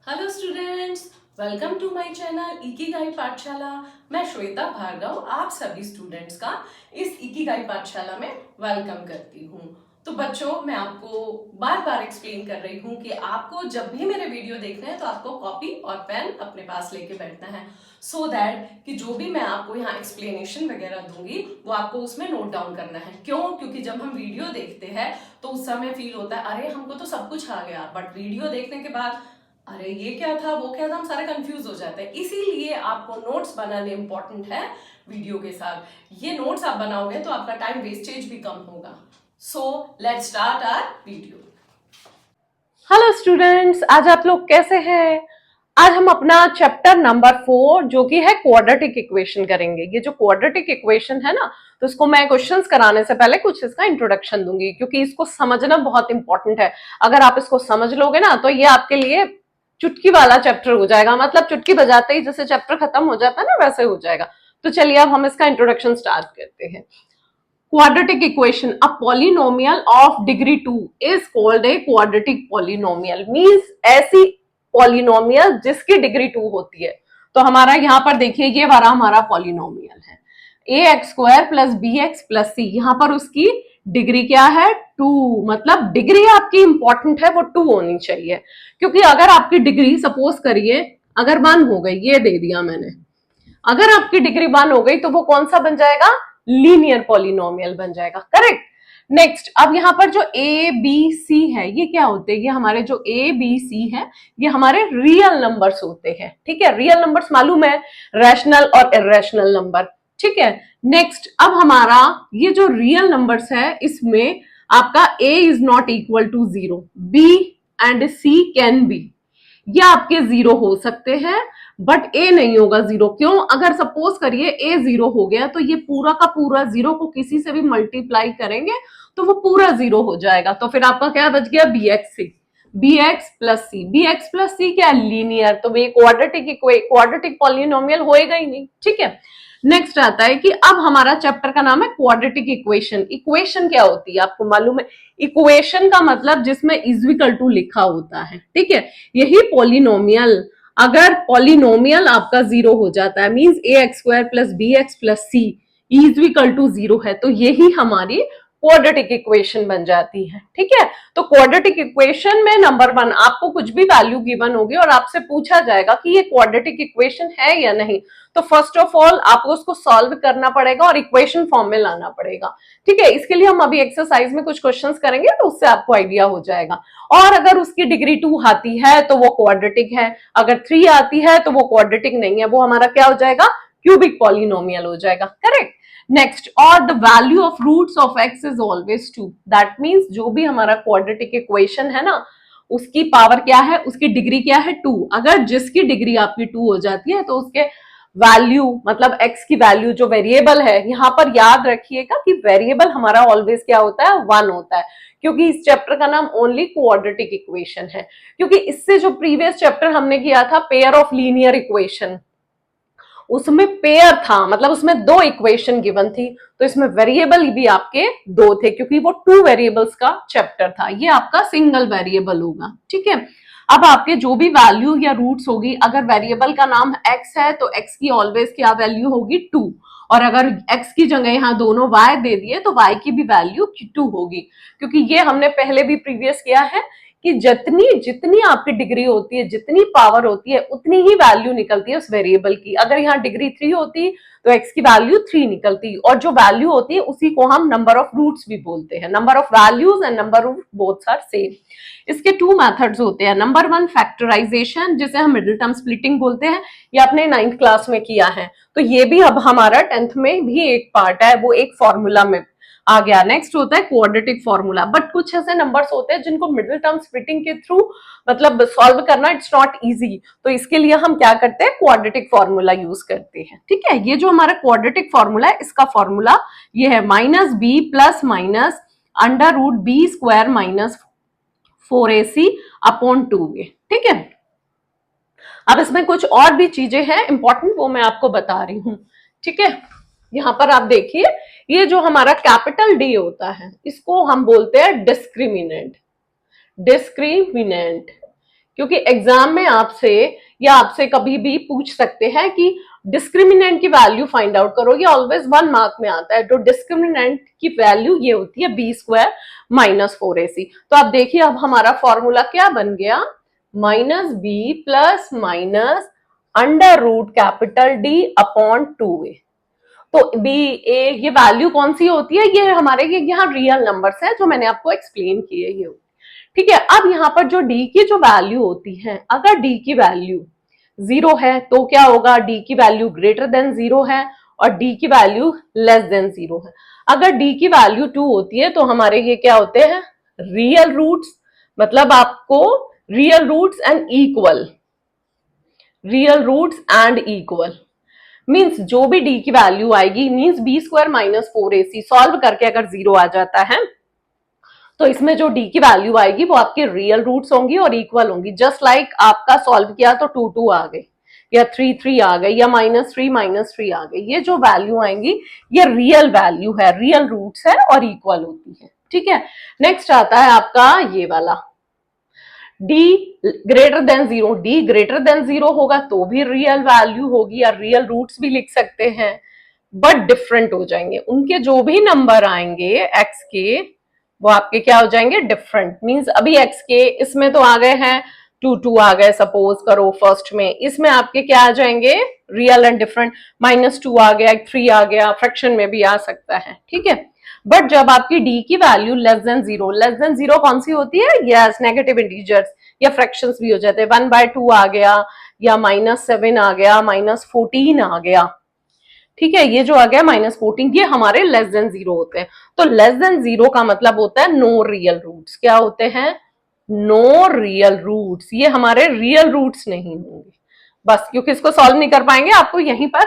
Hello students, welcome to my channel Ikigai पाठशाला। मैं श्वेता भार्गव आप सभी स्टूडेंट्स का इस इकिगाई पाठशाला में वेलकम करती हूँ। तो बच्चों, मैं आपको बार बार एक्सप्लेन कर रही हूँ कि आपको जब भी मेरे वीडियो देखना है तो आपको कॉपी और पेन अपने पास लेके बैठना है, सो दैट कि जो भी मैं आपको यहाँ एक्सप्लेनेशन वगैरह दूंगी वो आपको उसमें नोट डाउन करना है। क्यों? क्योंकि जब हम वीडियो देखते हैं तो उस समय फील होता है अरे हमको तो सब कुछ आ गया, बट वीडियो देखने के बाद अरे ये क्या था वो क्या था, हम सारे कंफ्यूज हो जाते हैं। इसीलिए आपको नोट्स बनाने इंपॉर्टेंट है वीडियो के साथ। ये नोट्स आप बनाओगे तो आपका टाइम वेस्टेज भी कम होगा। So let's start our video. Hello students, आज आप लोग कैसे हैं? आज हम अपना चैप्टर नंबर 4 जो कि है क्वाड्रेटिक इक्वेशन करेंगे। ये जो क्वाड्रेटिक इक्वेशन है ना, तो इसको मैं क्वेश्चंस कराने से पहले कुछ इसका इंट्रोडक्शन दूंगी, क्योंकि इसको समझना बहुत इंपॉर्टेंट है। अगर आप इसको समझ लोगे ना तो ये आपके लिए चुटकी वाला चैप्टर हो जाएगा। मतलब चुटकी बजाते ही जैसे चैप्टर खत्म हो जाता है ना, वैसे हो जाएगा। तो चलिए अब हम इसका इंट्रोडक्शन स्टार्ट करते हैं। Quadratic equation, a polynomial of degree 2 is called a quadratic polynomial, means ऐसी polynomial जिसकी डिग्री 2 होती है। तो हमारा यहाँ पर देखिए ये वाला हमारा polynomial है ax² plus bx plus c। यहाँ पर उसकी डिग्री क्या है? 2। मतलब डिग्री आपकी इंपॉर्टेंट है, वो 2 होनी चाहिए। क्योंकि अगर आपकी डिग्री सपोज करिए अगर 1 हो गई, ये दे दिया मैंने, अगर आपकी डिग्री 1 हो गई तो वो कौन सा बन जाएगा? लीनियर पॉलिनोमियल बन जाएगा। करेक्ट। नेक्स्ट, अब यहाँ पर जो ए बी सी है ये क्या होते हैं? ये हमारे जो ए बी सी है ये हमारे रियल नंबर्स होते हैं। ठीक है, रियल नंबर्स मालूम है, रैशनल और इरेशनल नंबर। ठीक है। नेक्स्ट, अब हमारा ये जो रियल नंबर्स है इसमें आपका a is not equal to 0, b and c can be. ये आपके 0 हो सकते हैं बट ए नहीं होगा 0। क्यों? अगर सपोज करिए ए 0 हो गया तो ये पूरा का पूरा 0 को किसी से भी मल्टीप्लाई करेंगे तो वो पूरा 0 हो जाएगा। तो फिर आपका क्या बच गया? bx प्लस सी। bx प्लस सी क्या? लीनियर। तो ये क्वाड्रेटिक पॉलिनोमियल होएगा ही नहीं। ठीक है। नेक्स्ट आता है कि अब हमारा चैप्टर का नाम है क्वाड्रेटिक इक्वेशन। इक्वेशन क्या होती है आपको मालूम है? इक्वेशन का मतलब जिसमें इज इक्वल टू लिखा होता है। ठीक है, यही पॉलिनोमियल। अगर पॉलिनोमियल आपका 0 हो जाता है, means ax² plus bx plus c is equal to 0 है, तो यही हमारी क्वाड्रेटिक इक्वेशन बन जाती है। ठीक है। तो क्वाड्रेटिक इक्वेशन में नंबर 1 आपको कुछ भी वैल्यू गिवन होगी और आपसे पूछा जाएगा कि ये क्वाड्रेटिक इक्वेशन है या नहीं, तो फर्स्ट ऑफ ऑल आपको उसको सॉल्व करना पड़ेगा और इक्वेशन फॉर्म में लाना पड़ेगा। ठीक है, इसके लिए हम अभी एक्सरसाइज में कुछ क्वेश्चंस करेंगे तो उससे आपको आइडिया हो जाएगा। और अगर उसकी डिग्री 2 आती है तो वो क्वाड्रेटिक है, अगर 3 आती है तो वो क्वाड्रेटिक नहीं है, वो हमारा क्या हो जाएगा? क्यूबिक पॉलिनोमियल हो जाएगा। करेक्ट। नेक्स्ट, और the value of roots of x is always 2। That means जो भी हमारा क्वाड्रेटिक इक्वेशन है ना, उसकी पावर क्या है? उसकी डिग्री क्या है? 2। अगर जिसकी डिग्री आपकी 2 हो जाती है तो उसके वैल्यू, मतलब x की वैल्यू जो वेरिएबल है, यहां पर याद रखिएगा कि वेरिएबल हमारा ऑलवेज क्या होता है? 1 होता है। क्योंकि इस चैप्टर का नाम ओनली क्वाड्रेटिक इक्वेशन है। क्योंकि इससे जो प्रीवियस चैप्टर हमने किया था पेयर ऑफ लीनियर इक्वेशन, उसमें पेयर था, मतलब उसमें 2 इक्वेशन गिवन थी, तो इसमें वेरिएबल भी आपके 2 थे, क्योंकि वो 2 वेरिएबल्स का चैप्टर था। ये आपका सिंगल वेरिएबल होगा। ठीक है। अब आपके जो भी वैल्यू या रूट्स होगी, अगर वेरिएबल का नाम x है तो x की ऑलवेज क्या वैल्यू होगी? 2। और अगर x की जगह यहाँ दोनों y दे दिए तो y की भी वैल्यू 2 होगी। क्योंकि ये हमने पहले भी प्रीवियस किया है कि जितनी जितनी आपकी डिग्री होती है, जितनी पावर होती है, उतनी ही वैल्यू निकलती है उस वेरिएबल की। अगर यहाँ डिग्री 3 होती तो x की वैल्यू 3 निकलती, और जो वैल्यू होती है उसी को हम नंबर ऑफ रूट्स भी बोलते हैं। Number of values and number of boths are same. इसके 2 मेथड्स होते हैं। नंबर 1 फैक्टराइजेशन, जिसे हम मिडिल टर्म स्प्लिटिंग बोलते हैं, ये आपने 9th क्लास में किया है, तो ये भी अब हमारा 10th में भी एक पार्ट है, वो एक फॉर्मूला में आ गया। नेक्स्ट होता है क्वाड्रेटिक फॉर्मूला। बट कुछ ऐसे नंबर्स होते हैं जिनको मिडिल टर्म स्प्लिटिंग के थ्रू मतलब सॉल्व करना इट्स नॉट इजी, तो इसके लिए हम क्या करते हैं? क्वाड्रेटिक फॉर्मूला यूज करते हैं। ठीक है, ये जो हमारा क्वाड्रेटिक फॉर्मूला है, इसका फॉर्मूला ये है -b plus minus √b² minus 4ac/2a। ठीक है। अब इसमें कुछ और भी चीजें हैं इंपॉर्टेंट, वो मैं आपको बता रही हूं। ठीक है, यहां पर आप देखिए, ये जो हमारा कैपिटल डी होता है इसको हम बोलते हैं डिस्क्रिमिनेंट। डिस्क्रिमिनेंट क्योंकि एग्जाम में आपसे या आपसे कभी भी पूछ सकते हैं कि डिस्क्रिमिनेंट की वैल्यू फाइंड आउट करो, ये ऑलवेज 1 मार्क में आता है। तो डिस्क्रिमिनेंट की वैल्यू ये होती है बी स्क्वायर माइनस 4ac। तो आप देखिए अब हमारा फॉर्मूला क्या बन गया, minus b plus minus under root capital D upon 2a। तो बी ए ये वैल्यू कौन सी होती है, ये हमारे ये यहाँ रियल नंबर्स हैं जो मैंने आपको एक्सप्लेन किए ये। ठीक है, अब यहाँ पर जो डी की जो वैल्यू होती है, अगर डी की वैल्यू 0 है तो क्या होगा, डी की वैल्यू ग्रेटर देन 0 है और डी की वैल्यू लेस देन 0 है। अगर डी की वैल्यू 2 होती है तो हमारे ये क्या होते हैं, रियल रूट्स। मतलब आपको real roots and equal, real roots and equal means जो भी डी की वैल्यू आएगी, means b square minus 4ac solve करके अगर 0 आ जाता है तो इसमें जो डी की वैल्यू आएगी वो आपके रियल रूट्स होंगी और इक्वल होंगी। जस्ट लाइक आपका सॉल्व किया तो 2 आ गई या 3 आ गई या -3 आ गई, ये जो वैल्यू आएंगी ये रियल वैल्यू है, रियल रूट्स है और इक्वल होती है। ठीक है, नेक्स्ट आता है आपका ये वाला D greater than 0। D greater than 0 होगा तो भी रियल वैल्यू होगी या रियल रूट्स भी लिख सकते हैं, बट डिफरेंट हो जाएंगे। उनके जो भी नंबर आएंगे एक्स के वो आपके क्या हो जाएंगे, डिफरेंट। मींस अभी एक्स के इसमें तो आ गए हैं 2 आ गए, सपोज करो फर्स्ट में, इसमें आपके क्या आ जाएंगे, रियल एंड डिफरेंट। -2 आ गया, 3 आ गया, फ्रैक्शन में भी आ सकता है। ठीक है, बट जब आपकी डी की वैल्यू लेस देन जीरो कौन सी होती है, यस नेगेटिव इंटीजर्स या फ्रैक्शंस भी हो जाते हैं। 1/2 आ गया या -7 आ गया, -14 आ गया। ठीक है, ये जो आ गया -14, ये हमारे लेस देन 0 होते हैं। तो लेस देन 0 का मतलब होता है नो रियल रूट्स। क्या होते हैं, नो रियल रूट्स। ये हमारे रियल रूट्स नहीं होंगे बस, क्योंकि इसको सॉल्व नहीं कर पाएंगे, आपको यहीं पर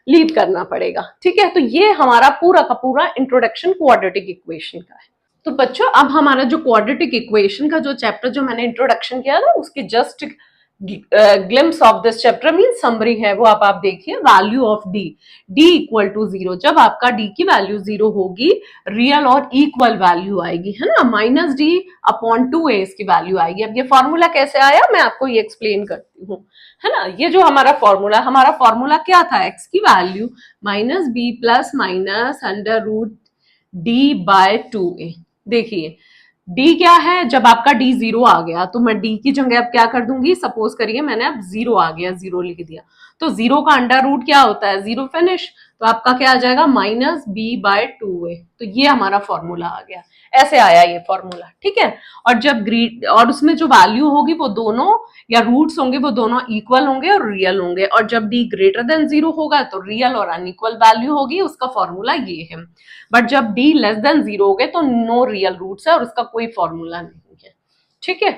लीव करना पड़ेगा। ठीक है, तो ये हमारा पूरा का पूरा इंट्रोडक्शन क्वाड्रेटिक इक्वेशन का है। तो बच्चों अब हमारा जो क्वाड्रेटिक इक्वेशन का जो चैप्टर जो मैंने इंट्रोडक्शन किया था उसकी just glimpse of this chapter mean summary है, वो आप देखिए। Value of D, D equal to 0। जब आपका डी की वैल्यू 0 होगी, रियल और इक्वल वैल्यू आएगी, है ना, -d/2a इसकी वैल्यू आएगी। अब ये फॉर्मूला कैसे आया मैं आपको ये एक्सप्लेन करती हूँ, है ना। ये जो हमारा फॉर्मूला क्या था, एक्स की value -b plus minus under root d/2a। देखिए डी क्या है, जब आपका डी 0 आ गया तो मैं डी की जगह अब क्या कर दूंगी, सपोज करिए मैंने अब 0 आ गया, 0 लिख दिया, तो 0 का अंडर रूट क्या होता है, 0 फिनिश। तो आपका क्या आ जाएगा, -b/2a। तो ये हमारा फॉर्मूला आ गया, ऐसे आया ये फॉर्मूला। ठीक है, और जब और उसमें जो वैल्यू होगी वो दोनों या रूट्स होंगे वो दोनों इक्वल होंगे और रियल होंगे, और जब डी ग्रेटर देन 0 होगा तो रियल और अनइक्वल वैल्यू होगी, उसका फॉर्मूला ये है। बट जब डी लेस देन 0 हो गए तो नो रियल रूट्स है और उसका कोई फॉर्मूला नहीं है। ठीक है।